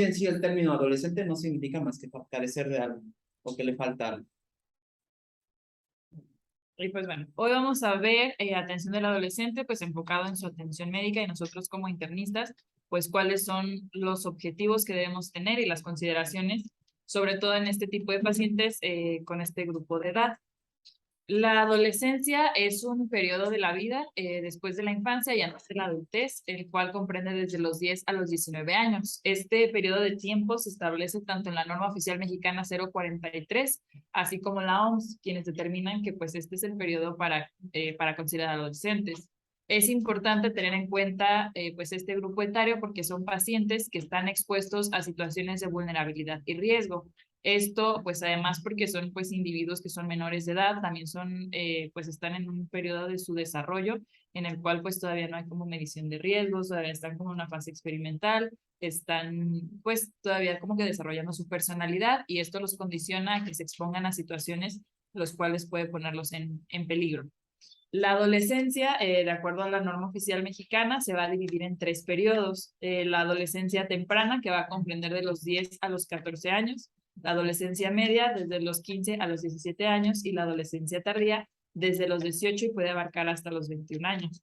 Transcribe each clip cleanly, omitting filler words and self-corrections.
en sí el término adolescente no significa más que carecer de algo o que le falta algo. Y pues bueno, hoy vamos a ver atención del adolescente, pues enfocado en su atención médica y nosotros como internistas, pues cuáles son los objetivos que debemos tener y las consideraciones, sobre todo en este tipo de pacientes con este grupo de edad. La adolescencia es un periodo de la vida después de la infancia y antes de la adultez, el cual comprende desde los 10 a los 19 años. Este periodo de tiempo se establece tanto en la norma oficial mexicana 043, así como la OMS, quienes determinan que pues este es el periodo para considerar adolescentes. Es importante tener en cuenta pues este grupo etario porque son pacientes que están expuestos a situaciones de vulnerabilidad y riesgo. Esto, pues además porque son pues individuos que son menores de edad, también son, pues están en un periodo de su desarrollo en el cual pues todavía no hay como medición de riesgos, todavía están como en una fase experimental, están pues todavía como que desarrollando su personalidad y esto los condiciona a que se expongan a situaciones los cuales puede ponerlos en peligro. La adolescencia, de acuerdo a la norma oficial mexicana, se va a dividir en tres periodos. La adolescencia temprana, que va a comprender de los 10 a los 14 años, la adolescencia media, desde los 15 a los 17 años, y la adolescencia tardía, desde los 18 y puede abarcar hasta los 21 años.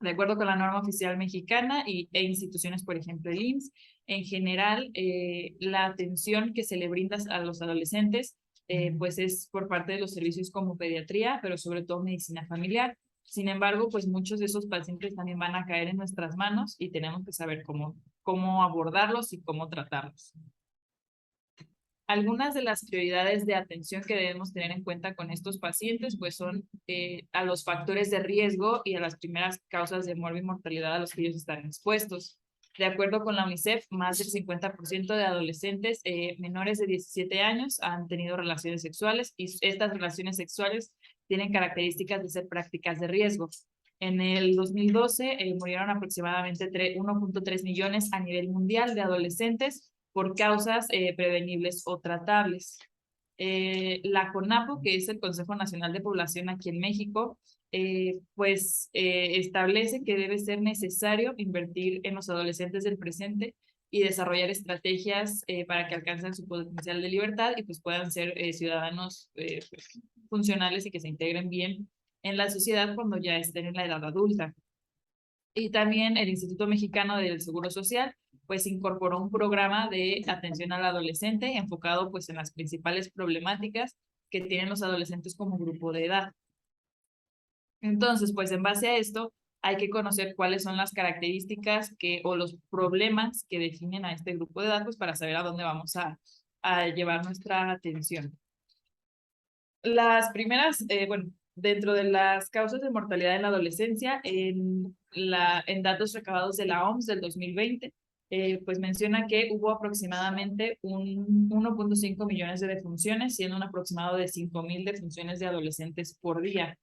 De acuerdo con la norma oficial mexicana e instituciones, por ejemplo, el IMSS, en general, la atención que se le brinda a los adolescentes pues es por parte de los servicios como pediatría, pero sobre todo medicina familiar. Sin embargo, pues muchos de esos pacientes también van a caer en nuestras manos y tenemos que saber cómo abordarlos y cómo tratarlos. Algunas de las prioridades de atención que debemos tener en cuenta con estos pacientes pues son a los factores de riesgo y a las primeras causas de muerte y mortalidad a los que ellos están expuestos. De acuerdo con la UNICEF, más del 50% de adolescentes menores de 17 años han tenido relaciones sexuales y estas relaciones sexuales tienen características de ser prácticas de riesgo. En el 2012 murieron aproximadamente 1.3 millones a nivel mundial de adolescentes por causas prevenibles o tratables. La CONAPO, que es el Consejo Nacional de Población aquí en México, establece que debe ser necesario invertir en los adolescentes del presente y desarrollar estrategias para que alcancen su potencial de libertad y pues puedan ser ciudadanos pues, funcionales y que se integren bien en la sociedad cuando ya estén en la edad adulta. Y también el Instituto Mexicano del Seguro Social pues incorporó un programa de atención al adolescente enfocado pues en las principales problemáticas que tienen los adolescentes como grupo de edad. Entonces, pues en base a esto hay que conocer cuáles son las características o los problemas que definen a este grupo de edad pues para saber a dónde vamos a llevar nuestra atención. Las primeras, bueno, dentro de las causas de mortalidad en la adolescencia, en datos recabados de la OMS del 2020, pues menciona que hubo aproximadamente 1.5 millones de defunciones, siendo un aproximado de 5,000 defunciones de adolescentes por día.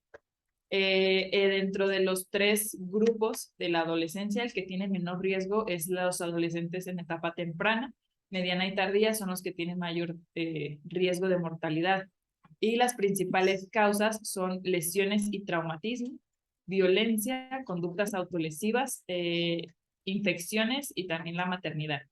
Dentro de los tres grupos de la adolescencia, el que tiene menor riesgo es los adolescentes en etapa temprana, mediana y tardía son los que tienen mayor riesgo de mortalidad. Y las principales causas son lesiones y traumatismo, violencia, conductas autolesivas, infecciones y también la maternidad.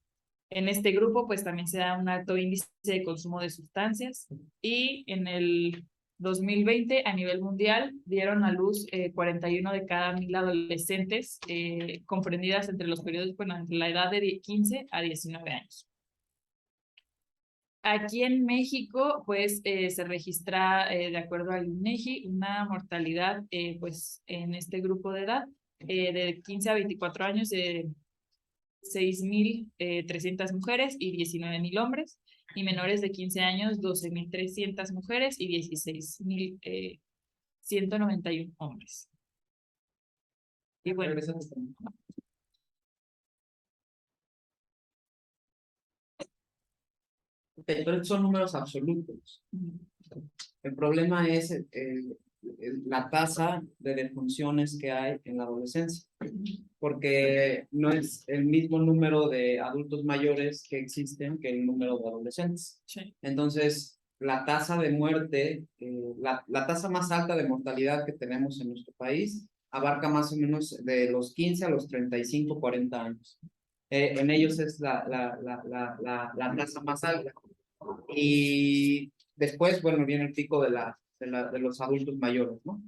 En este grupo, pues también se da un alto índice de consumo de sustancias y en el 2020 a nivel mundial dieron a luz 41 de cada 1,000 adolescentes comprendidas entre los periodos, bueno, entre la edad de 15 a 19 años. Aquí en México, pues se registra, de acuerdo al INEGI, una mortalidad, pues en este grupo de edad, de 15 a 24 años, de 6,300 mujeres y 19,000 hombres, y menores de 15 años, 12,300 mujeres y 16,191 hombres. Y bueno, pero son números absolutos. El problema es la tasa de defunciones que hay en la adolescencia, porque no es el mismo número de adultos mayores que existen que el número de adolescentes. Sí. Entonces, la tasa de muerte, la tasa más alta de mortalidad que tenemos en nuestro país abarca más o menos de los 15 a los 35, 40 años. En ellos es la tasa más alta. Y después, bueno, viene el pico de los adultos mayores, ¿no?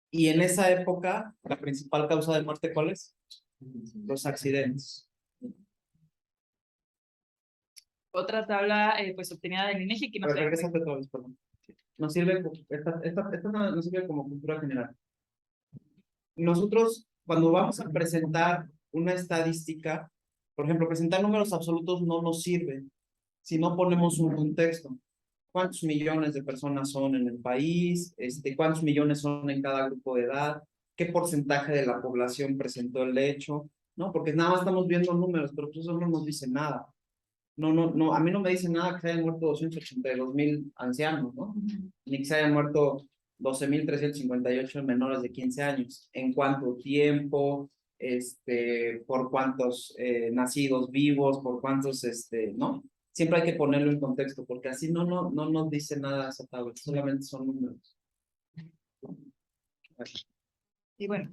Y en esa época, la principal causa de muerte, ¿cuál es? Los accidentes. Otra tabla pues obtenida del INEGI que no sé. Regrésate otra vez, perdón. Nos sirve, esta nos sirve como cultura general. Nosotros, cuando vamos a presentar una estadística, por ejemplo, presentar números absolutos no nos sirve si no ponemos un contexto. ¿Cuántos millones de personas son en el país? ¿Cuántos millones son en cada grupo de edad? ¿Qué porcentaje de la población presentó el hecho? ¿No? Porque nada más estamos viendo números, pero eso no nos dice nada. No, a mí no me dice nada que se hayan muerto 282,000 ancianos, ¿no? Ni que se hayan muerto 12,358 menores de 15 años. ¿En cuánto tiempo? Por cuántos nacidos vivos, por cuántos, ¿no? Siempre hay que ponerlo en contexto, porque así no nos dice nada esa tabla, solamente son números. Y bueno,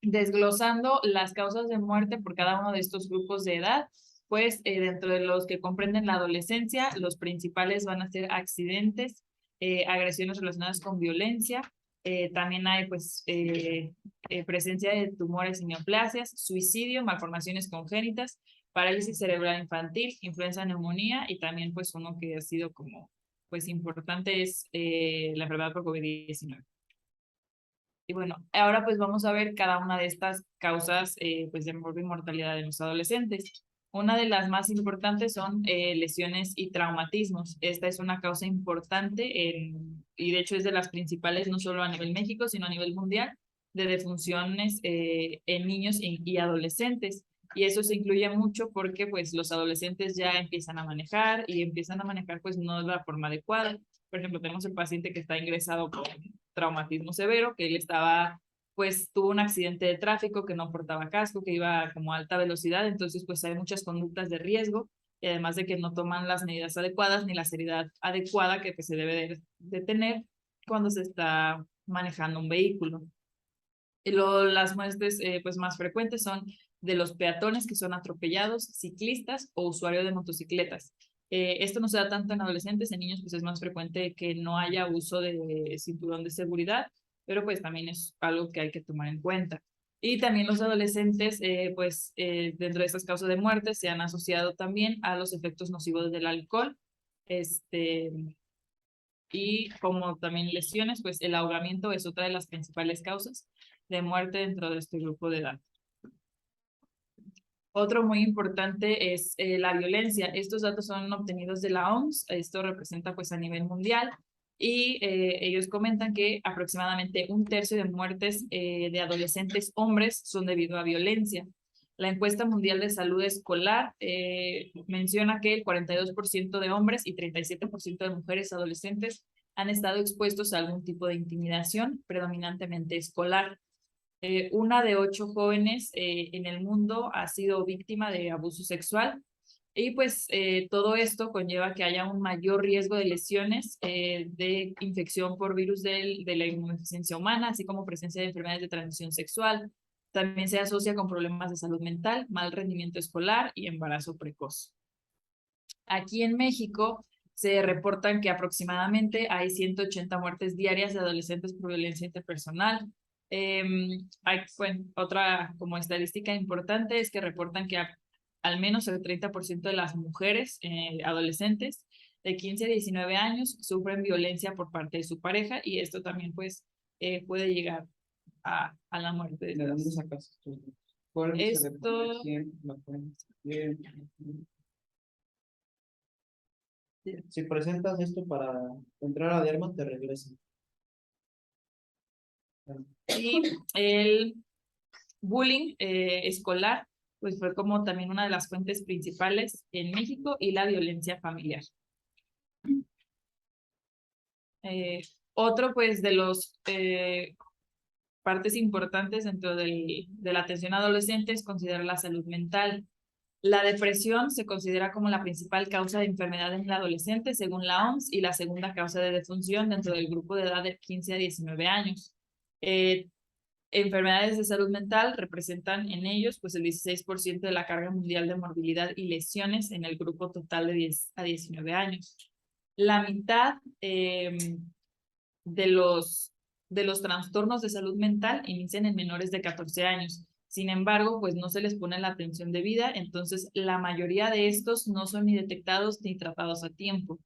desglosando las causas de muerte por cada uno de estos grupos de edad, pues dentro de los que comprenden la adolescencia, los principales van a ser accidentes, agresiones relacionadas con violencia, también hay pues presencia de tumores y neoplasias, suicidio, malformaciones congénitas, parálisis cerebral infantil, influenza, neumonía y también pues uno que ha sido como pues importante es la enfermedad por COVID-19. Y bueno, ahora pues vamos a ver cada una de estas causas pues de mortalidad de los adolescentes. Una de las más importantes son lesiones y traumatismos. Esta es una causa importante y de hecho es de las principales no solo a nivel México, sino a nivel mundial, de defunciones en niños y adolescentes. Y eso se incluye mucho porque pues los adolescentes ya empiezan a manejar y empiezan a manejar pues no de la forma adecuada. Por ejemplo, tenemos el paciente que está ingresado con traumatismo severo, que él estaba, pues tuvo un accidente de tráfico, que no portaba casco, que iba como a alta velocidad, entonces pues hay muchas conductas de riesgo y además de que no toman las medidas adecuadas ni la seriedad adecuada que pues, se debe de tener cuando se está manejando un vehículo. Las muertes pues más frecuentes son de los peatones que son atropellados, ciclistas o usuarios de motocicletas. Esto no se da tanto en adolescentes, en niños pues es más frecuente que no haya uso de cinturón de seguridad, pero pues también es algo que hay que tomar en cuenta. Y también los adolescentes, dentro de estas causas de muerte se han asociado también a los efectos nocivos del alcohol, y como también lesiones, pues el ahogamiento es otra de las principales causas de muerte dentro de este grupo de edad. Otro muy importante es la violencia. Estos datos son obtenidos de la OMS. Esto representa pues a nivel mundial y ellos comentan que aproximadamente 1/3 de muertes de adolescentes hombres son debido a violencia. La encuesta mundial de salud escolar menciona que el 42% de hombres y 37% de mujeres adolescentes han estado expuestos a algún tipo de intimidación, predominantemente escolar. 1 de 8 jóvenes en el mundo ha sido víctima de abuso sexual y pues todo esto conlleva que haya un mayor riesgo de lesiones, de infección por virus de la inmunodeficiencia humana, así como presencia de enfermedades de transmisión sexual. También se asocia con problemas de salud mental, mal rendimiento escolar y embarazo precoz. Aquí en México se reportan que aproximadamente hay 180 muertes diarias de adolescentes por violencia interpersonal. Bueno, otra como estadística importante es que reportan que al menos el 30% de las mujeres adolescentes de 15 a 19 años sufren violencia por parte de su pareja y esto también pues puede llegar a la muerte. ¿De dónde sacas esto? Esto... Si presentas esto para entrar a Diarma, te regresan. Y el bullying escolar, pues fue como también una de las fuentes principales en México y la violencia familiar. Otro, pues, de los partes importantes dentro de la atención a adolescentes es considerar la salud mental. La depresión se considera como la principal causa de enfermedad en el adolescente, según la OMS, y la segunda causa de defunción dentro del grupo de edad de 15 a 19 años. enfermedades de salud mental representan en ellos pues el 16% de la carga mundial de morbilidad y lesiones en el grupo total de 10 a 19 años. La mitad de los trastornos de salud mental inician en menores de 14 años. Sin embargo, pues no se les pone la atención debida, entonces la mayoría de estos no son ni detectados ni tratados a tiempo.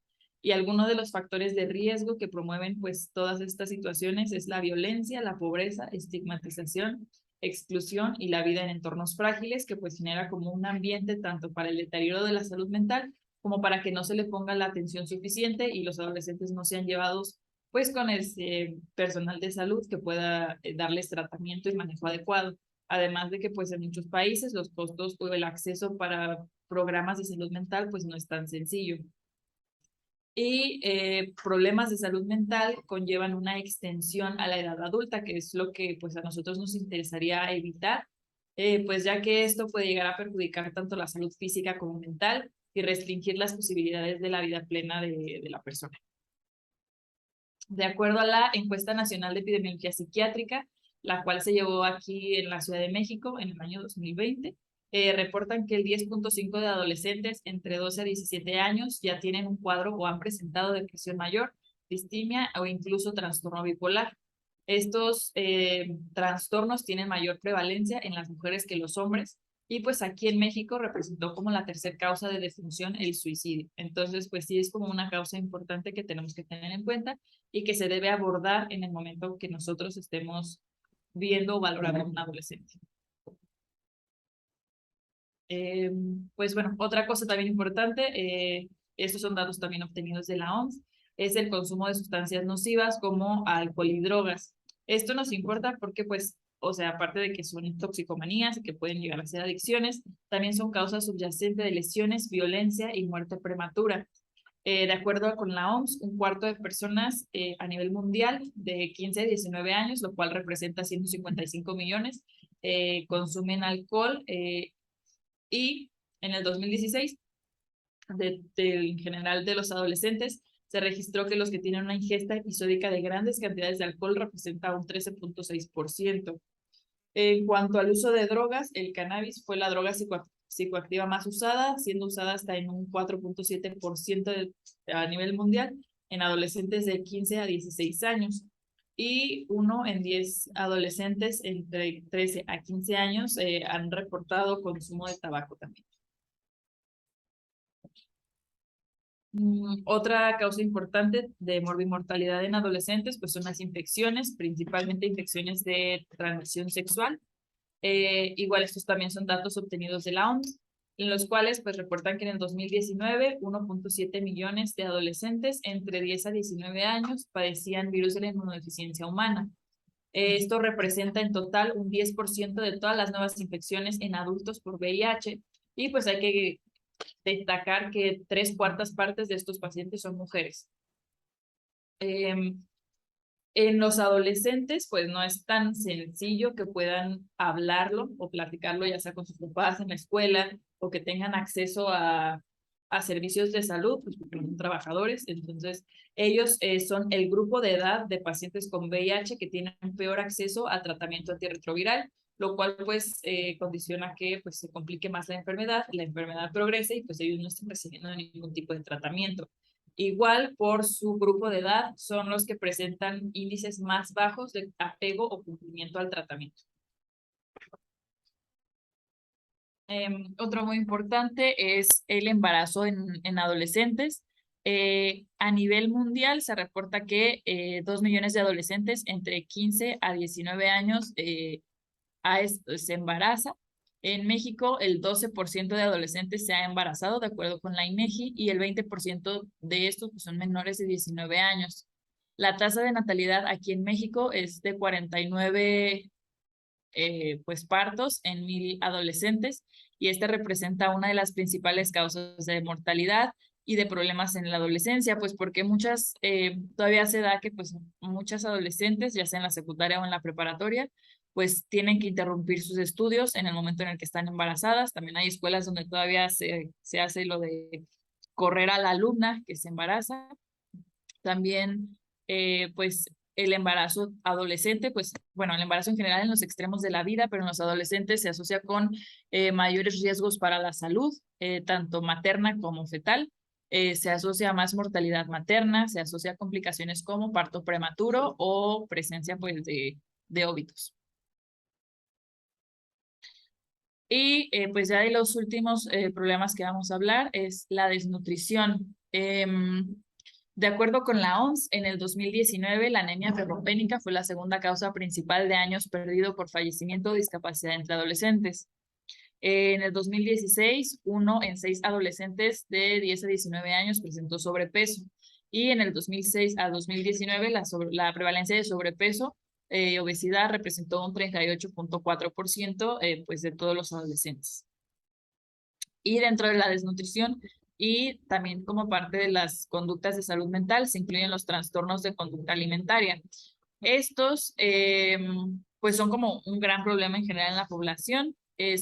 Y algunos de los factores de riesgo que promueven pues todas estas situaciones es la violencia, la pobreza, estigmatización, exclusión y la vida en entornos frágiles, que pues genera como un ambiente tanto para el deterioro de la salud mental como para que no se le ponga la atención suficiente y los adolescentes no sean llevados pues con ese personal de salud que pueda darles tratamiento y manejo adecuado. Además de que pues en muchos países los costos o el acceso para programas de salud mental pues no es tan sencillo. Y problemas de salud mental conllevan una extensión a la edad adulta, que es lo que pues a nosotros nos interesaría evitar, pues ya que esto puede llegar a perjudicar tanto la salud física como mental y restringir las posibilidades de la vida plena de la persona. De acuerdo a la Encuesta Nacional de Epidemiología Psiquiátrica, la cual se llevó aquí en la Ciudad de México en el año 2020, reportan que el 10.5% de adolescentes entre 12 a 17 años ya tienen un cuadro o han presentado depresión mayor, distimia o incluso trastorno bipolar. Estos trastornos tienen mayor prevalencia en las mujeres que los hombres, y pues aquí en México representó como la tercera causa de defunción el suicidio. Entonces, pues sí es como una causa importante que tenemos que tener en cuenta y que se debe abordar en el momento que nosotros estemos viendo o valorando a un adolescente. Pues bueno, otra cosa también importante, estos son datos también obtenidos de la OMS, es el consumo de sustancias nocivas como alcohol y drogas. Esto nos importa porque pues, o sea, aparte de que son toxicomanías y que pueden llegar a ser adicciones, también son causas subyacentes de lesiones, violencia y muerte prematura. De acuerdo con la OMS, un cuarto de personas a nivel mundial de 15 a 19 años, lo cual representa 155 millones, consumen alcohol y en el 2016, en general de los adolescentes, se registró que los que tienen una ingesta episódica de grandes cantidades de alcohol representa un 13.6%. En cuanto al uso de drogas, el cannabis fue la droga psicoactiva más usada, siendo usada hasta en un 4.7% a nivel mundial en adolescentes de 15 a 16 años. Y 1 en 10 adolescentes entre 13 a 15 años han reportado consumo de tabaco también. Otra causa importante de morbimortalidad en adolescentes pues son las infecciones, principalmente infecciones de transmisión sexual. Igual estos también son datos obtenidos de la OMS, en los cuales pues reportan que en el 2019 1.7 millones de adolescentes entre 10 a 19 años padecían virus de la inmunodeficiencia humana. Esto representa en total un 10% de todas las nuevas infecciones en adultos por VIH, y pues hay que destacar que 3/4 partes de estos pacientes son mujeres. En los adolescentes, pues no es tan sencillo que puedan hablarlo o platicarlo, ya sea con sus papás en la escuela o que tengan acceso a servicios de salud, pues porque son trabajadores. Entonces, ellos son el grupo de edad de pacientes con VIH que tienen peor acceso a tratamiento antirretroviral, lo cual pues condiciona que pues se complique más la enfermedad progrese y pues ellos no están recibiendo ningún tipo de tratamiento. Igual, por su grupo de edad, son los que presentan índices más bajos de apego o cumplimiento al tratamiento. Otro muy importante es el embarazo en adolescentes. A nivel mundial se reporta que 2 millones de adolescentes entre 15 a 19 años se embaraza. En México, el 12% de adolescentes se ha embarazado, de acuerdo con la INEGI, y el 20% de estos pues, son menores de 19 años. La tasa de natalidad aquí en México es de 49 pues, partos en 1,000 adolescentes, y este representa una de las principales causas de mortalidad y de problemas en la adolescencia, pues porque todavía se da que pues muchas adolescentes, ya sea en la secundaria o en la preparatoria, pues tienen que interrumpir sus estudios en el momento en el que están embarazadas. También hay escuelas donde todavía se hace lo de correr a la alumna que se embaraza. También, pues el embarazo adolescente, pues bueno, el embarazo en general en los extremos de la vida, pero en los adolescentes se asocia con mayores riesgos para la salud, tanto materna como fetal. Se asocia a más mortalidad materna, se asocia a complicaciones como parto prematuro o presencia pues de óbitos. Y pues ya de los últimos problemas que vamos a hablar es la desnutrición. De acuerdo con la OMS, en el 2019 la anemia ferropénica fue la segunda causa principal de años perdido por fallecimiento o discapacidad entre adolescentes. En el 2016, 1 en 6 adolescentes de 10 a 19 años presentó sobrepeso. Y en el 2006 a 2019, la prevalencia de sobrepeso, obesidad representó un 38.4% pues de todos los adolescentes. Y dentro de la desnutrición y también como parte de las conductas de salud mental se incluyen los trastornos de conducta alimentaria. Estos pues son como un gran problema en general en la población.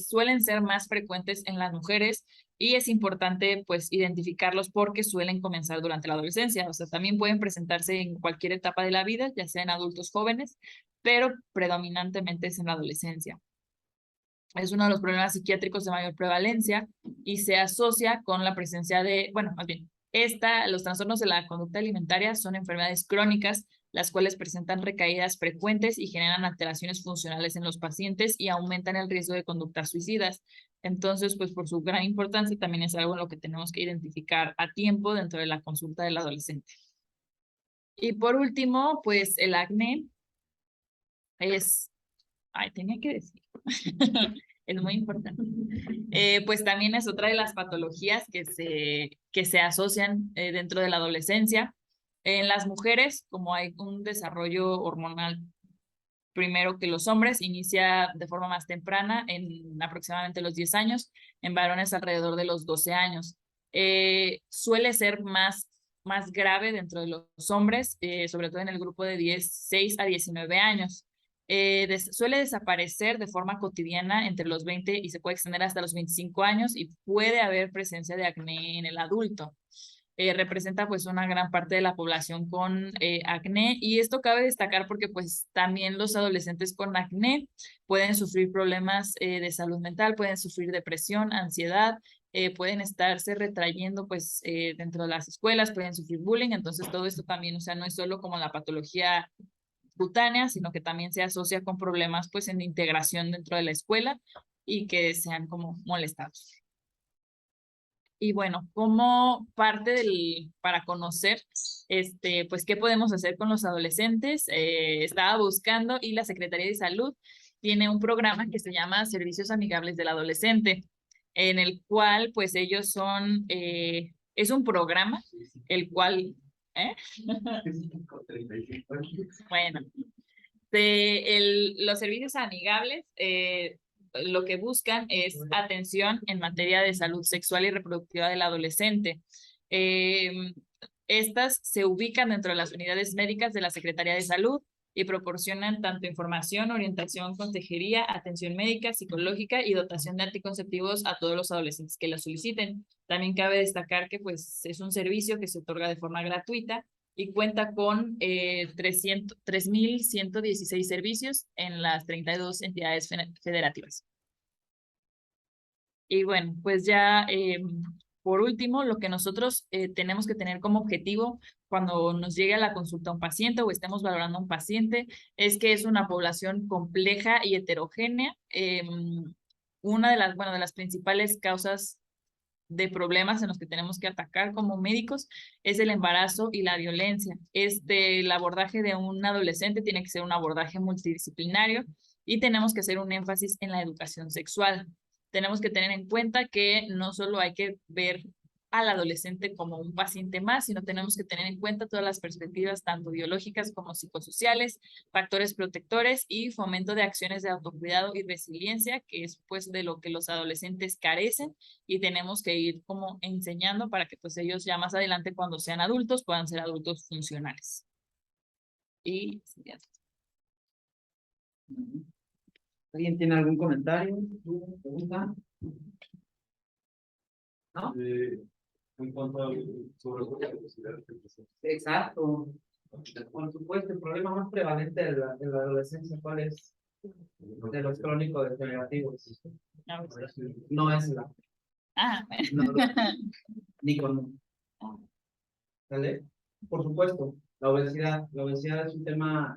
Suelen ser más frecuentes en las mujeres y es importante pues identificarlos porque suelen comenzar durante la adolescencia. O sea, también pueden presentarse en cualquier etapa de la vida, ya sea en adultos jóvenes, pero predominantemente es en la adolescencia. Es uno de los problemas psiquiátricos de mayor prevalencia y se asocia con la presencia de, bueno, más bien, los trastornos de la conducta alimentaria son enfermedades crónicas, las cuales presentan recaídas frecuentes y generan alteraciones funcionales en los pacientes y aumentan el riesgo de conductas suicidas. Entonces, pues por su gran importancia también es algo en lo que tenemos que identificar a tiempo dentro de la consulta del adolescente. Y por último, pues el acné es, tenía que decir. Es muy importante. Pues también es otra de las patologías que se asocian dentro de la adolescencia. En las mujeres, como hay un desarrollo hormonal primero que los hombres, inicia de forma más temprana, en aproximadamente los 10 años, en varones alrededor de los 12 años. Suele ser más grave dentro de los hombres, sobre todo en el grupo de 16 a 19 años. Suele desaparecer de forma cotidiana entre los 20 y se puede extender hasta los 25 años y puede haber presencia de acné en el adulto. Representa pues una gran parte de la población con acné y esto cabe destacar porque pues también los adolescentes con acné pueden sufrir problemas de salud mental, pueden sufrir depresión, ansiedad, pueden estarse retrayendo pues dentro de las escuelas, pueden sufrir bullying, entonces todo esto también, o sea, no es solo como la patología cutánea, sino que también se asocia con problemas pues en integración dentro de la escuela y que sean como molestados. Y bueno, como parte para conocer, pues, qué podemos hacer con los adolescentes, estaba buscando y la Secretaría de Salud tiene un programa que se llama Servicios Amigables del Adolescente, en el cual, pues, ellos son, es un programa, el cual, ¿eh? Bueno, los servicios amigables lo que buscan es atención en materia de salud sexual y reproductiva del adolescente. Estas se ubican dentro de las unidades médicas de la Secretaría de Salud y proporcionan tanto información, orientación, consejería, atención médica, psicológica y dotación de anticonceptivos a todos los adolescentes que la soliciten. También cabe destacar que pues, es un servicio que se otorga de forma gratuita y cuenta con 3.116 servicios en las 32 entidades federativas. Y bueno, pues ya por último, lo que nosotros tenemos que tener como objetivo cuando nos llegue a la consulta un paciente o estemos valorando a un paciente es que es una población compleja y heterogénea. Una de las principales causas de problemas en los que tenemos que atacar como médicos es el embarazo y la violencia. El abordaje de un adolescente tiene que ser un abordaje multidisciplinario y tenemos que hacer un énfasis en la educación sexual. Tenemos que tener en cuenta que no solo hay que ver al adolescente como un paciente más, sino tenemos que tener en cuenta todas las perspectivas, tanto biológicas como psicosociales, factores protectores y fomento de acciones de autocuidado y resiliencia, que es pues de lo que los adolescentes carecen y tenemos que ir como enseñando para que pues ellos ya más adelante cuando sean adultos puedan ser adultos funcionales. Y ¿alguien tiene algún comentario? ¿Pregunta? ¿No? En cuanto al sobre la velocidad. Exacto. Por supuesto, el problema más prevalente de la adolescencia, ¿cuál es? De los crónicos degenerativos. No es la, Ah, no, ni con, ¿vale? Por supuesto, la obesidad es un tema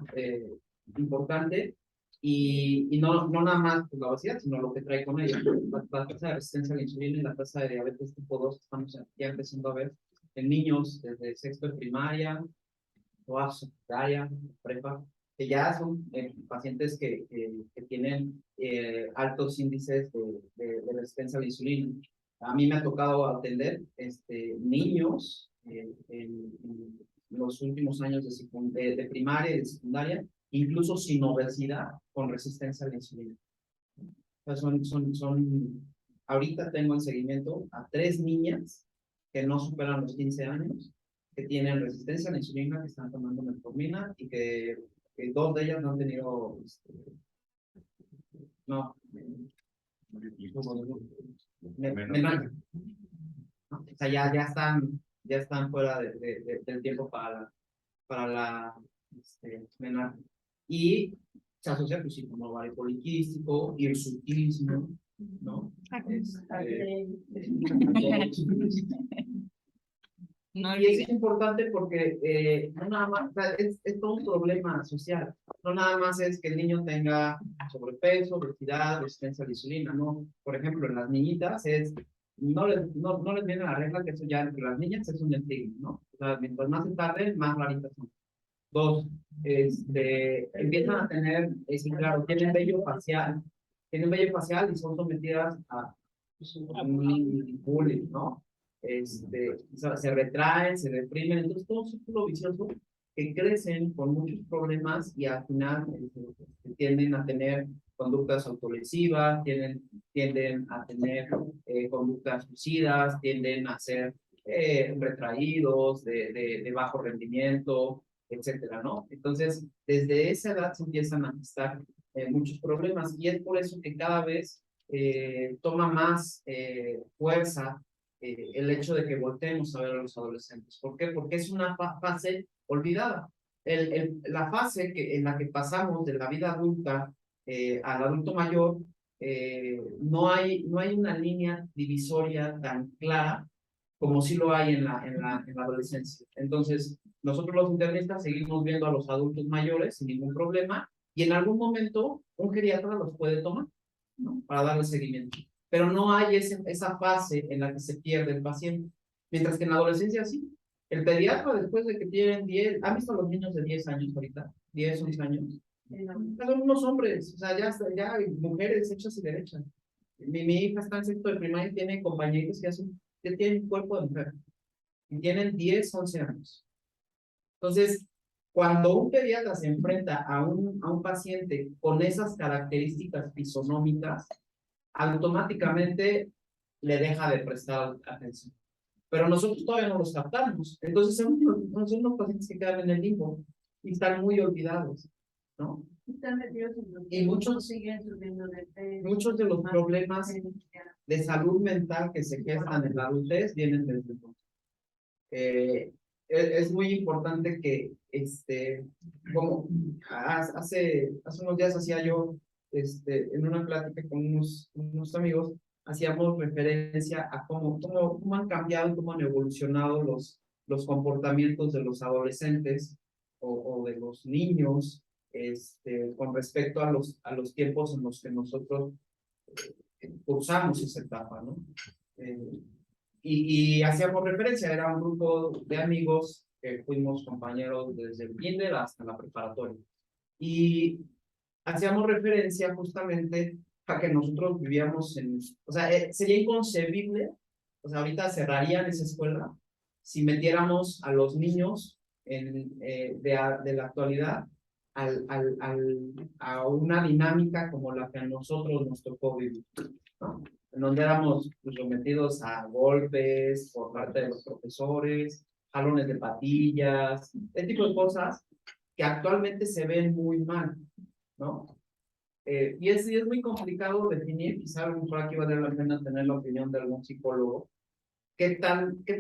importante y no nada más pues, la obesidad, sino lo que trae con ella. La tasa de resistencia a la insulina y la tasa de diabetes tipo 2 estamos ya empezando a ver en niños desde sexto de primaria, o secundaria, prepa, que ya son pacientes que tienen altos índices de resistencia a la insulina. A mí me ha tocado atender niños en los últimos años de primaria y de secundaria, incluso sin obesidad, con resistencia a la insulina. O sea, ahorita tengo en seguimiento a 3 niñas que no superan los 15 años, que tienen resistencia a la insulina, que están tomando metformina y que 2 de ellas no han tenido, no, menor. ¿No? O sea, ya están fuera del tiempo para la menor. Y se asocia pues, sí, con ovario poliquístico, hirsutismo, ¿no? No Y es olviden. importante porque no nada más, o sea, es todo un problema social. No nada más es que el niño tenga sobrepeso, obesidad, resistencia a la insulina, ¿no? Por ejemplo, en las niñitas no les viene la regla que eso ya entre las niñas es un estigma, ¿no? O sea, mientras más se tarde, más raritas son. 2, empiezan a tener, claro, tienen vello facial y son sometidas a un bullying, ¿no? Se retraen, se deprimen, entonces todo un círculo vicioso que crecen con muchos problemas y al final tienden a tener conductas autolesivas, tienden a tener conductas suicidas, tienden a ser retraídos, de bajo rendimiento, etcétera, ¿no? Entonces, desde esa edad se empiezan a gestar muchos problemas y es por eso que cada vez toma más fuerza el hecho de que volteemos a ver a los adolescentes. ¿Por qué? Porque es una fase olvidada. La fase en la que pasamos de la vida adulta al adulto mayor, no hay una línea divisoria tan clara como sí lo hay en la adolescencia. Entonces, nosotros los internistas seguimos viendo a los adultos mayores sin ningún problema y en algún momento un geriatra los puede tomar, ¿no? Para darle seguimiento. Pero no hay esa fase en la que se pierde el paciente. Mientras que en la adolescencia sí. El pediatra después de que tienen 10, ¿han visto a los niños de 10 años ahorita? 10, 11 años. Son unos hombres, o sea, ya hay mujeres hechas y derechas. Mi hija está en sexto de primaria y tiene compañeritos que tienen cuerpo de mujer. Y tienen 10, 11 años. Entonces, cuando un pediatra se enfrenta a un paciente con esas características fisonómicas, automáticamente le deja de prestar atención. Pero nosotros todavía no los captamos. Entonces son unos pacientes que quedan en el limbo y están muy olvidados, ¿no? Y muchos de los problemas de salud mental que se gestan en la adultez vienen desde entonces. Es muy importante que, como hace unos días hacía yo, en una plática con unos amigos, hacíamos referencia a cómo han cambiado y cómo han evolucionado los comportamientos de los adolescentes o de los niños, con respecto a los tiempos en los que nosotros cursamos esa etapa, ¿no? Y hacíamos referencia, era un grupo de amigos que fuimos compañeros desde el kinder hasta la preparatoria. Y hacíamos referencia justamente a que nosotros vivíamos o sea, sería inconcebible, o sea, ahorita cerrarían esa escuela si metiéramos a los niños de la actualidad a una dinámica como la que a nosotros nos tocó vivir, ¿no? En donde éramos sometidos a golpes por parte de los profesores, jalones de patillas, este tipo de cosas que actualmente se ven muy mal, ¿no? Y es muy complicado definir, quizá a lo mejor aquí vale la pena tener la opinión de algún psicólogo, qué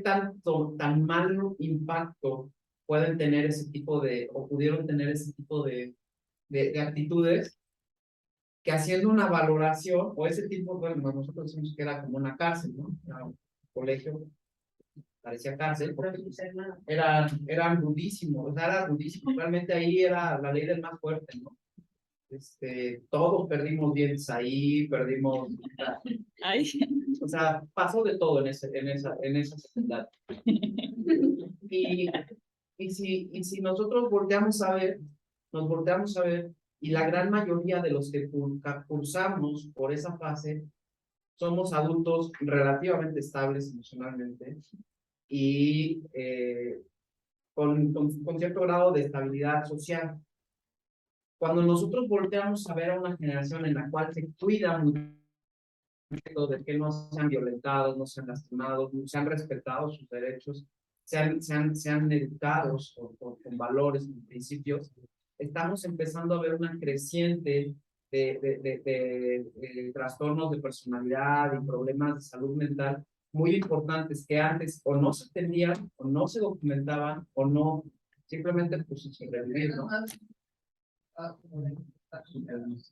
tanto, tan malo impacto pueden tener ese tipo de, o pudieron tener ese tipo de actitudes, que haciendo una valoración, o ese tipo, bueno, nosotros decimos que era como una cárcel, ¿no? Era un colegio, parecía cárcel, porque pues, eran rudísimos, o sea, era rudísimo, realmente ahí era la ley del más fuerte, ¿no? Todos perdimos dientes ahí, perdimos, Ay. o sea, pasó de todo en esa secundaria. Y si nosotros volteamos a ver, nos volteamos a ver, y la gran mayoría de los que cursamos por esa fase somos adultos relativamente estables emocionalmente y con cierto grado de estabilidad social. Cuando nosotros volteamos a ver a una generación en la cual se cuida mucho de que no sean violentados, no sean lastimados, no sean respetados sus derechos, sean educados con valores, con principios, estamos empezando a ver una creciente de trastornos de personalidad y problemas de salud mental muy importantes que antes o no se entendían, o no se documentaban, o no, simplemente pues sobrevivir, ¿no?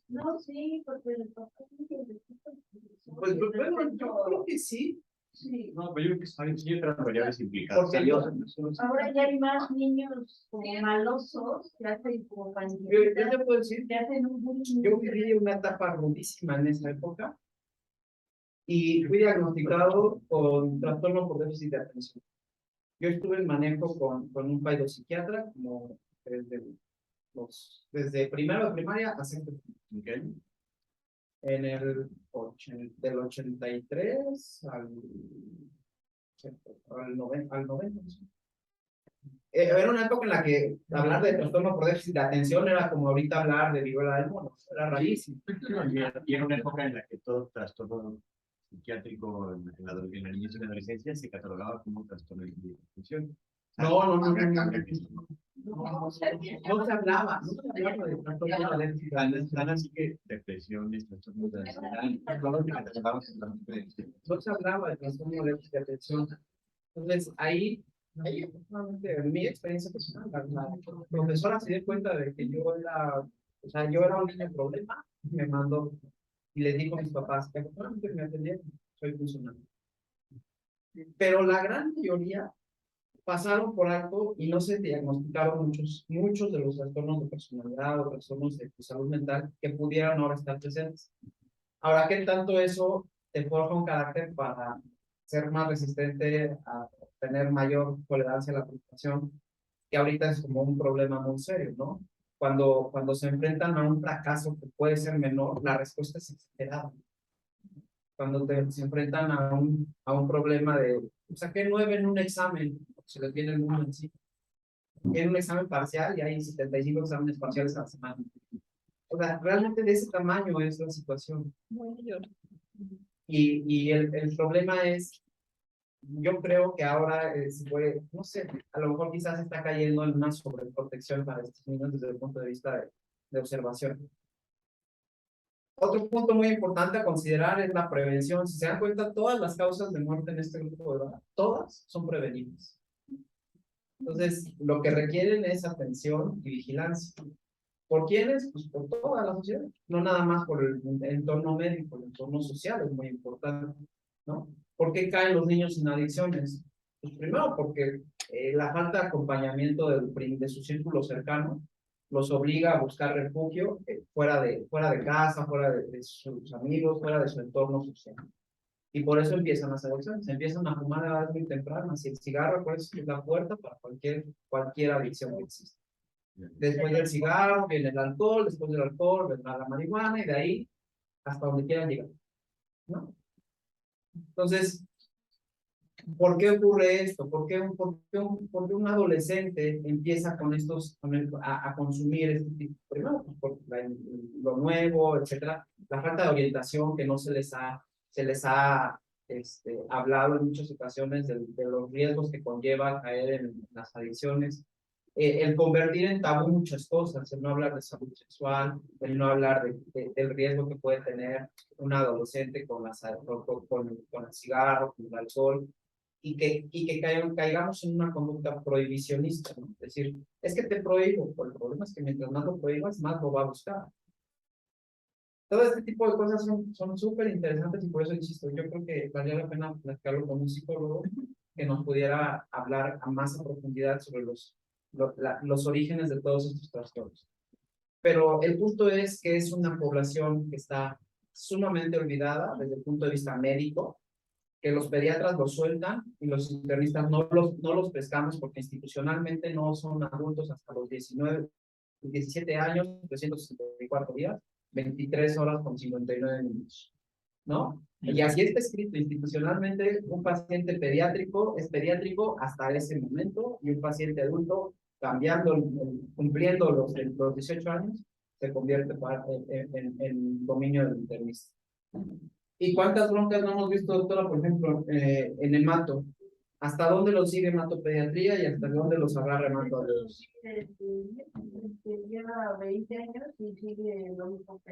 No, sí, porque Pues bueno, yo creo que sí. sí. No, pero yo creo que hay otras variables implicadas. Porque yo, Ahora ya hay más niños como malosos que hacen como yo pandilletas, te puedo decir, que hacen un bullying. yo viví una etapa rudísima en esa época y fui diagnosticado con trastorno por déficit de atención. Yo estuve en manejo con un psiquiatra como desde primero de primaria a sexto. Okay. En del 83 al 90. Era una época en la que hablar de trastorno por déficit de atención era como ahorita hablar de viruela del mono, era rarísimo. Y era una época en la que todo trastorno psiquiátrico en la niñez y la adolescencia se catalogaba como un trastorno de atención. No No, se hablaba de trastorno por déficit de atención. Así que depresiones, trastornos de ansiedad, todo lo que catalogábamos como trastorno de atención. No se hablaba de trastorno por déficit de atención. Entonces, ahí afortunadamente, en mi experiencia personal, la profesora se dio cuenta de que yo era un niño problema, me mandó y les dijo a mis papás que afortunadamente me atendieron, soy funcional. Pero la gran mayoría pasaron por alto y no se diagnosticaron muchos de los trastornos de personalidad o trastornos de salud mental que pudieran ahora estar presentes. Ahora, ¿qué tanto eso te forja un carácter para ser más resistente a tener mayor tolerancia a la frustración, que ahorita es como un problema muy serio, ¿no? Cuando se enfrentan a un fracaso que puede ser menor, la respuesta es exagerada. Cuando se enfrentan a un problema de, saqué 9 en un examen, se les viene el mundo encima. Tiene un examen parcial y hay 75 exámenes parciales a la semana. O sea, realmente de ese tamaño es la situación. Y el problema es, yo creo que ahora se puede, no sé, a lo mejor quizás está cayendo en una sobreprotección para estos niños desde el punto de vista de observación. Otro punto muy importante a considerar es la prevención. Si se dan cuenta, todas las causas de muerte en este grupo de edad, todas son prevenibles. Entonces, lo que requieren es atención y vigilancia. ¿Por quiénes? Pues por toda la sociedad, no nada más por el entorno médico, el entorno social es muy importante, ¿no? ¿Por qué caen los niños en adicciones? Pues primero porque la falta de acompañamiento de su círculo cercano los obliga a buscar refugio fuera de casa, fuera de sus amigos, fuera de su entorno social. Y por eso empiezan las adicciones, empiezan a fumar a edades muy tempranas y el cigarro pues, es la puerta para cualquier adicción que exista. Después del cigarro viene el alcohol, después del alcohol vendrá la marihuana y de ahí hasta donde quieran llegar, ¿no? Entonces, ¿por qué ocurre esto? ¿Por qué un adolescente empieza a consumir este tipo? Primero, por lo nuevo, etcétera, la falta de orientación que no se les ha hablado en muchas ocasiones de los riesgos que conlleva caer en las adicciones. El convertir en tabú muchas cosas, el no hablar de salud sexual, el no hablar del riesgo que puede tener un adolescente con el cigarro, con el alcohol, y que caigamos en una conducta prohibicionista, ¿no? Es decir, es que te prohíbo, pero el problema es que mientras más lo prohíbas, más lo va a buscar. Todo este tipo de cosas son súper interesantes y por eso insisto, yo creo que valía la pena platicarlo con un psicólogo que nos pudiera hablar a más a profundidad sobre los orígenes de todos estos trastornos. Pero el punto es que es una población que está sumamente olvidada desde el punto de vista médico, que los pediatras los sueltan y los internistas no los pescamos porque institucionalmente no son adultos hasta los 17 años, 364 días, 23 horas con 59 minutos, ¿no? Y así está escrito institucionalmente, un paciente pediátrico es pediátrico hasta ese momento y un paciente adulto, cumpliendo los 18 años, se convierte en dominio del internista. ¿Y cuántas broncas no hemos visto, doctora, por ejemplo, en hemato? ¿Hasta dónde los sigue hematopediatría y hasta dónde los agarra hemato? Lleva 20 años y sigue lo mismo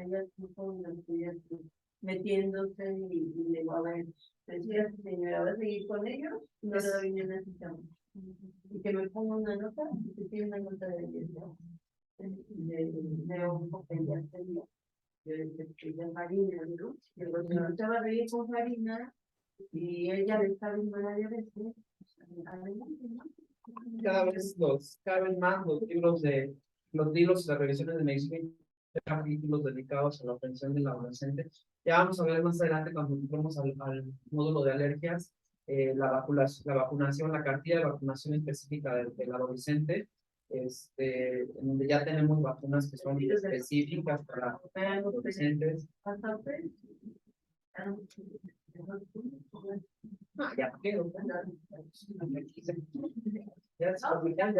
metiéndose y le va a ver. Decía, señora, ¿va a seguir con ellos? No le doy ni una cita. Y que me ponga una nota, y que tiene una nota de 10 de oncopediatría. De Farina, ¿no? Que lo estaba reír con Farina y ella le estaba viendo la diabetes. Adelante, ¿no? Cada vez caben más los libros de revisiones de medicina, capítulos dedicados a la atención del adolescente. Ya vamos a ver más adelante cuando entremos al módulo de alergias, la vacunación, la cartilla de vacunación específica del adolescente, en donde ya tenemos vacunas que son específicas para adolescentes. Ya quedó. Ya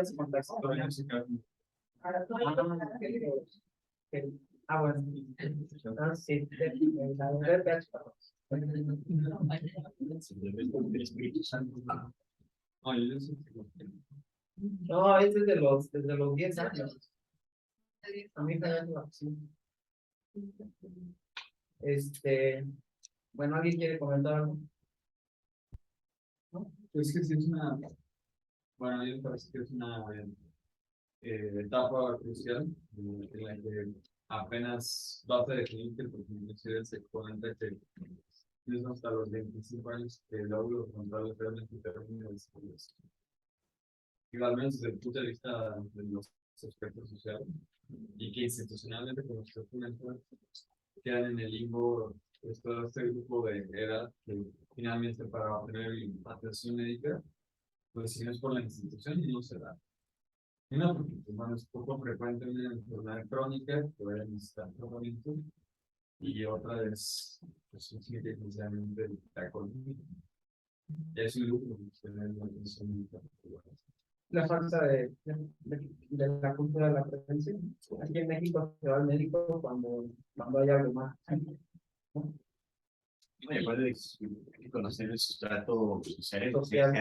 se contactó. Bueno. Sí. No, es desde los 10 años. A mí también sí. Bueno, ¿alguien quiere comentar algo? ¿No? Es que sí es una, bueno, a mí me parece que es una etapa crucial en la que apenas vas a definirte, porque inclusive se comenta que es hasta los 25 años que el óvulo frontal realmente termina de desarrollarse. Y al menos desde el punto de vista de los aspectos sociales, y que institucionalmente, como usted comentó, quedan en el limbo todo este grupo de edad que finalmente para obtener atención médica, pues si no es por la institución no se da. Una, porque bueno, es poco frecuente una enfermedad crónica que vaya a necesitar tratamiento, y otra es pues, esencialmente la columna. Es un grupo que tiene una atención médica particular. La falta de la cultura de la prevención. Aquí en México se va al médico cuando hay algo más. ¿No? Hay que conocer el sustrato Social. O sea,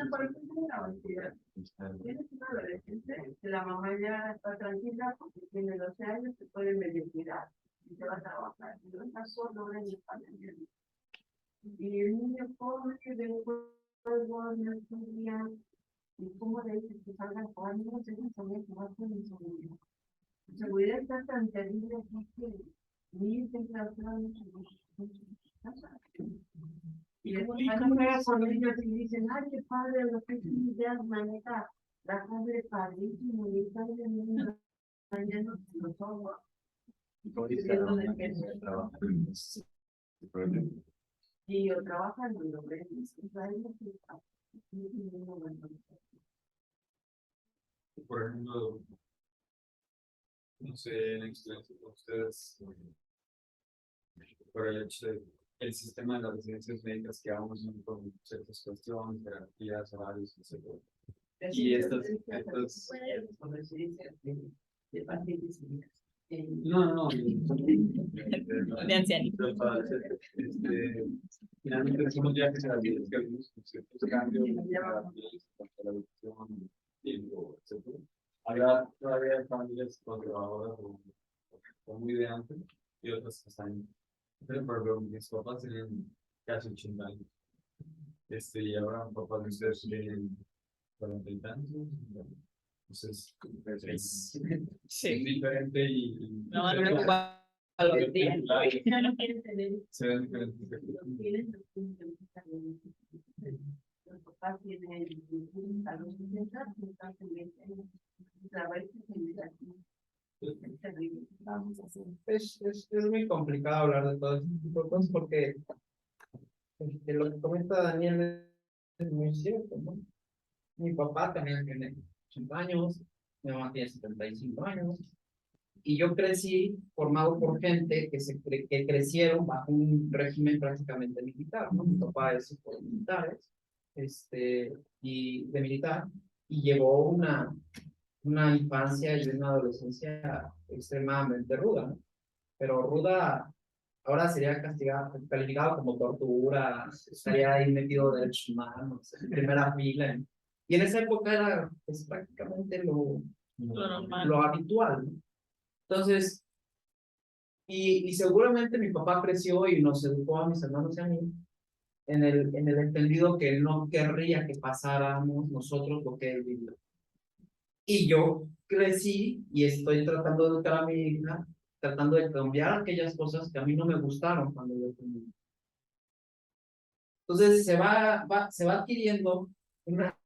por ejemplo, en la universidad, tienes una adolescente que la mamá ya está tranquila porque tiene 12 años, se puede medio cuidar y se va a trabajar. Y no está solo en el familia. Y el niño pobre que de juego no estudia, y cómo le dices que salgan a jugar, no sé si sabía que va a ser inseguridad. La seguridad está tan terrible aquí que ni se encuentra mucho. Y después juega con ellos y dicen, ay, qué padre, lo que ya maneja la padre padrísimo, y está bien, mañana los ojos. Y o trabajan en lo que Por ejemplo, no sé, en experiencia con ustedes, por el hecho de el sistema de las residencias médicas que vamos con ciertas cuestiones, terapias, horarios, etc. Y estas de pacientes. no, De ancianitos. Finalmente somos ya que vimos ciertos cambios en la adopción, tiempo, etc. Habrá todavía familias conservadoras o muy de antes y otras que están. Pero por ejemplo, mis papás tienen casi 80 años. y ahora un papá de ustedes tiene 40 y tantos. Entonces, es diferente y No, no me ocupa a los días. Ya no quieren tener, se ven diferentes. no quieren los puntos los papás tienen a los 60, constantemente la raíz es terrible. Es muy complicado hablar de todo este tipo de cosas porque lo que comenta Daniel es muy cierto, ¿no? Mi papá también tiene 80 años, mi mamá tiene 75 años, y yo crecí formado por gente que crecieron bajo un régimen prácticamente militar, ¿no? Mi papá es hijo de militares, y de militar, y llevó una infancia y una adolescencia extremadamente ruda, ¿no? Pero ruda ahora sería castigado, calificado como tortura, estaría ahí metido de derechos humanos, en primera fila. Y en esa época era pues, prácticamente lo habitual, ¿no? Entonces, y seguramente mi papá creció y nos educó a mis hermanos y a mí en el entendido que él no querría que pasáramos nosotros lo que él vivió. Y yo crecí y estoy tratando de educar a mi hija, tratando de cambiar aquellas cosas que a mí no me gustaron cuando yo tenía. Entonces se va adquiriendo una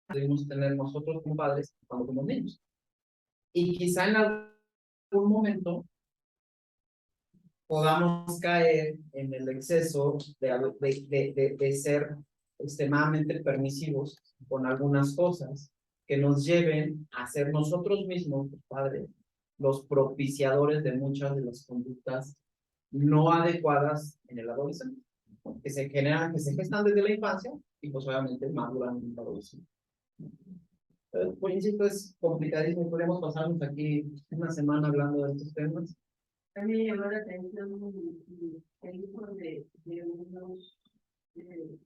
que debemos tener nosotros como padres cuando somos niños. Y quizá en algún momento podamos caer en el exceso de ser extremadamente permisivos con algunas cosas que nos lleven a ser nosotros mismos, los padres, los propiciadores de muchas de las conductas no adecuadas en el adolescente, que se generan, que se gestan desde la infancia y pues obviamente maduran en el adolescente. Pues insisto, es complicadísimo, podemos pasarnos aquí una semana hablando de estos temas. A mí me llamó la atención el hijo de unos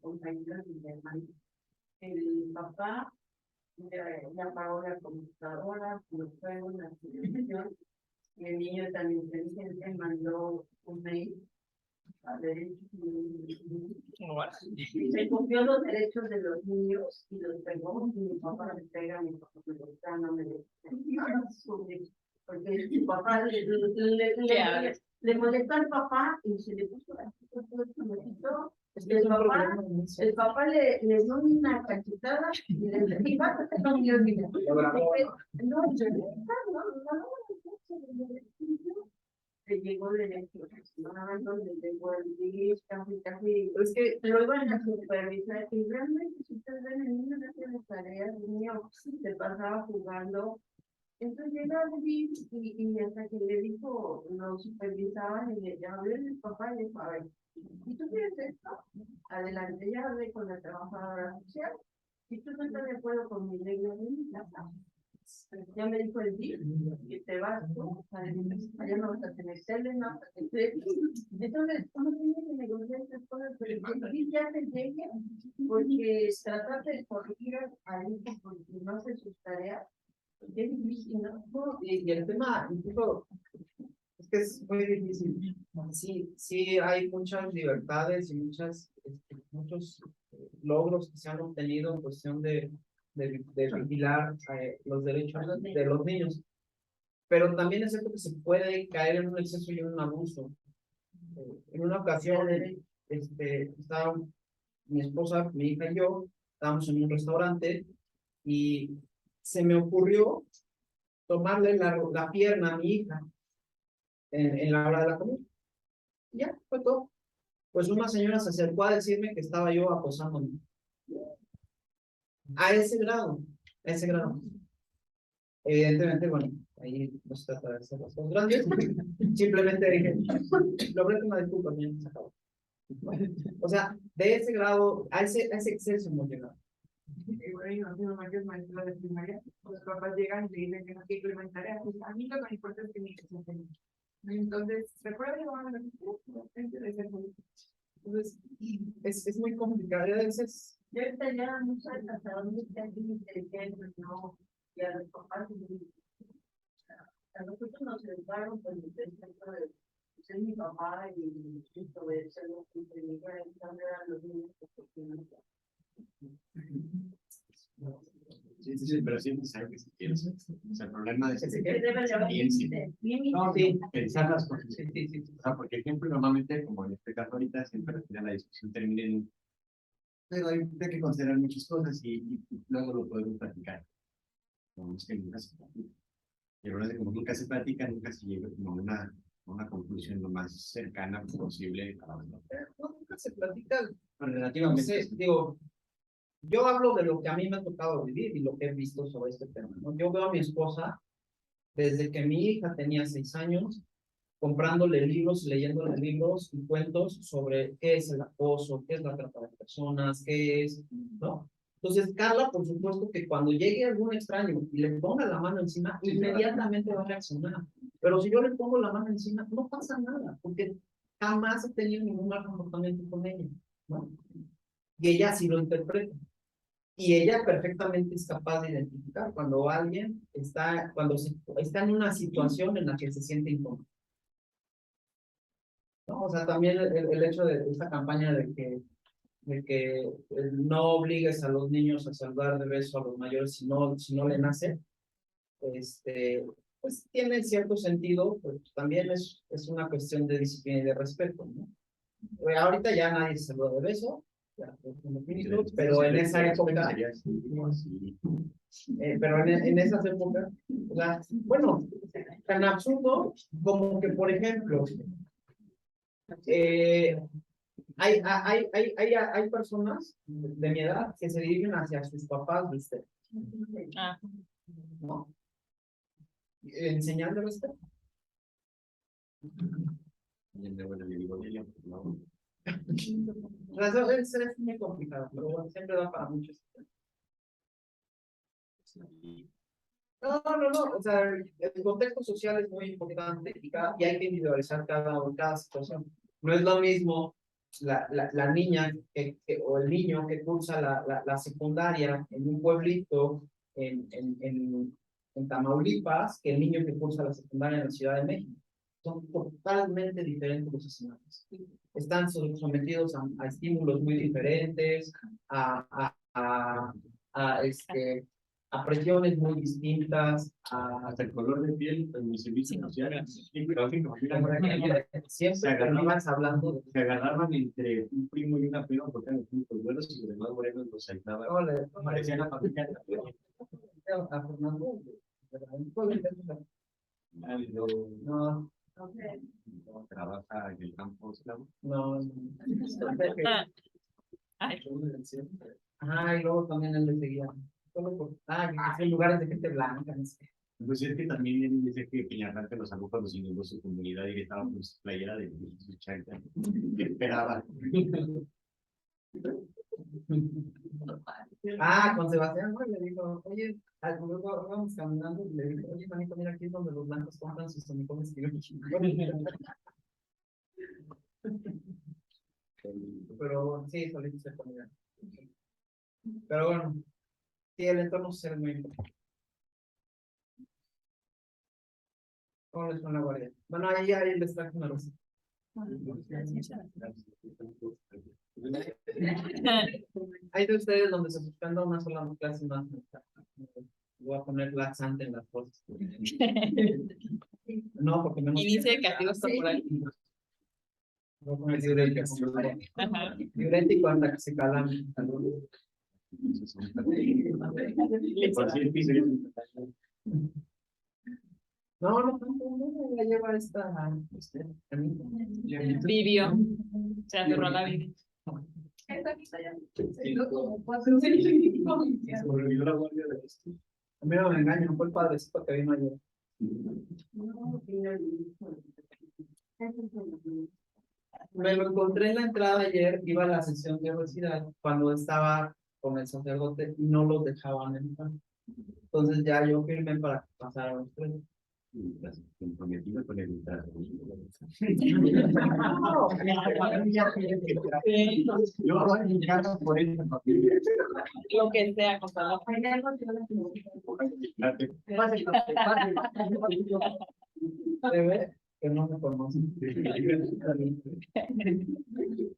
compañeros de mi hermano. El papá ya pagó la computadora, los juegos, la televisión, y el niño tan inteligente mandó un mail a derechos y se copió los derechos de los niños y los pegó, y mi papá le pega, mi papá me lo está, no me lo porque su papá le molestó al papá y se le puso el papá le dio una cachetada y le dijo, no, yo mira, no, le llegó de electricidad, le llegó el bill, casi, es que lo iban a supervisar y realmente si ustedes ven el niño no hacía las tareas, el niño se pasaba jugando. Entonces llega el bill y hasta que le dijo, lo supervisaban y le llamó el papá y le dijo, a ver, ¿y tú quieres esto? Adelante, ya hablé con la trabajadora social. Si tú no estás de acuerdo con mi ley, ya me dijo el día que te vas tú, allá no vas a tener tele, no vas a tener. Entonces, uno tiene que negociar estas cosas, pero el día ya se llegue, porque tratar de corregir al hijo porque no hace sus tareas, es difícil, ¿no? Y el tema, incluso, es que es muy difícil. Sí hay muchas libertades y muchos logros que se han obtenido en cuestión de vigilar los derechos de los niños. Pero también es cierto que se puede caer en un exceso y en un abuso. En una ocasión, estaba mi esposa, mi hija y yo, estábamos en un restaurante y se me ocurrió tomarle la pierna a mi hija en la hora de la comida. Ya, fue todo. Pues una señora se acercó a decirme que estaba yo acosándome. A ese grado, a ese grado. Evidentemente, bueno, ahí no se trata de hacer las cosas grandes. Simplemente dije, logré una disculpa, bien, se acabó. O sea, de ese grado, a ese exceso hemos llegado. Y bueno, mi mamá que es maestra de primaria, los papás llegan y le dicen que no quiere implementar eso. A mí lo que me importa es que mi hija se feliz. Entonces, recuerda que van a la gente de ser feliz. Entonces, es muy complicado. A veces, Yo ahorita ya no sé hasta dónde está el límite de no, y a los papás, a nosotros nos educaron con el centro pues es mi papá y esto de ser los que me eran los niños que tienen. Sí, pero sí es necesario que se piense. O sea, el problema es ¿Que que Debe de haber piense. No, sí, Pensar las cosas. sí, sí, sí. O sea, porque ejemplo, normalmente, como en este caso ahorita, siempre al final la discusión termina en pero hay que considerar muchas cosas y luego lo podemos platicar. No es que nunca se platica. Y verdad es que como nunca se platica, nunca se llega como a una conclusión lo más cercana posible a la verdad. No, nunca se platica. Pero No relativamente. sé, digo, yo hablo de lo que a mí me ha tocado vivir y lo que he visto sobre este tema, ¿no? Yo veo a mi esposa desde que mi hija tenía 6 años, comprándole libros, leyéndole libros y cuentos sobre qué es el acoso, qué es la trata de personas, qué es, ¿no? Entonces, Carla, por supuesto que cuando llegue algún extraño y le ponga la mano encima, inmediatamente va a reaccionar. Pero si yo le pongo la mano encima, no pasa nada, porque jamás he tenido ningún mal comportamiento con ella, ¿no? Y ella sí lo interpreta. Y ella perfectamente es capaz de identificar cuando alguien está, está en una situación en la que se siente incómodo. ¿No? O sea, también el hecho de esta campaña de que no obligues a los niños a saludar de beso a los mayores si no le nace, pues tiene cierto sentido, pues también es una cuestión de disciplina y de respeto, ¿no? Ahorita ya nadie se saluda de beso, ya, pero en esa época, pero en esas épocas, o sea, bueno, tan absurdo como que, por ejemplo, hay personas de mi edad que se dirigen hacia sus papás de usted, Ah, ¿no? Enseñarle respeto. Y el de bueno, le digo, Lilia, no. Es muy complicado, pero bueno, siempre da para muchos. No, o sea, el contexto social es muy importante y hay que individualizar cada situación. No es lo mismo la niña o el niño que cursa la secundaria en un pueblito en Tamaulipas que el niño que cursa la secundaria en la Ciudad de México. Son totalmente diferentes los escenarios. Están sometidos a estímulos muy diferentes, a presiones muy distintas, Hasta el color de piel en mi servicio social. siempre terminas hablando de... Se agarraban entre un primo y una prima porque eran juntos buenos y los demás morenos los aislaban. Parecía la familia. A Fernando, no, Trabaja en el campo esclavo. no. ay, Ajá, y luego también él le seguía. Que hay lugares de gente blanca, no sé. Pues es que también él dice que Peñarrante los sacó cuando se inundó su comunidad y que estaba con su playera de su chancla. Que esperaba. Con Sebastián, ¿no? Le dijo, oye, luego vamos caminando y le dijo, oye, manito, mira aquí es donde los blancos compran sus uniformes quirúrgicos. Pero sí, solito se ponía. Pero bueno, sí, el entorno social es muy importante. ¿Cómo les fue en la guardia? Bueno, ahí les traje una rosa. Hay de ustedes donde se suspenda una sola clase más. Voy a poner laxante en las cosas. No, porque menos. inicia de castigos temporales. Voy a poner diurético. Ajá. Diurético hasta que se calame. No, ya lleva esta. Vivió. Se aferró a la vida. A mí no me engañan, fue el padrecito que vino ayer. Me lo encontré en la entrada ayer, iba a la sesión de obesidad, cuando estaba con el sacerdote y no los dejaban entrar. Entonces ya yo firmé para pasar a los tres. Comprometido con el trato. Yo me encanta por eso. Lo que sea, compadre. ¿Se ve? que no me conocen.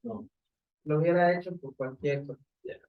No. Lo hubiera hecho por cualquier cosa.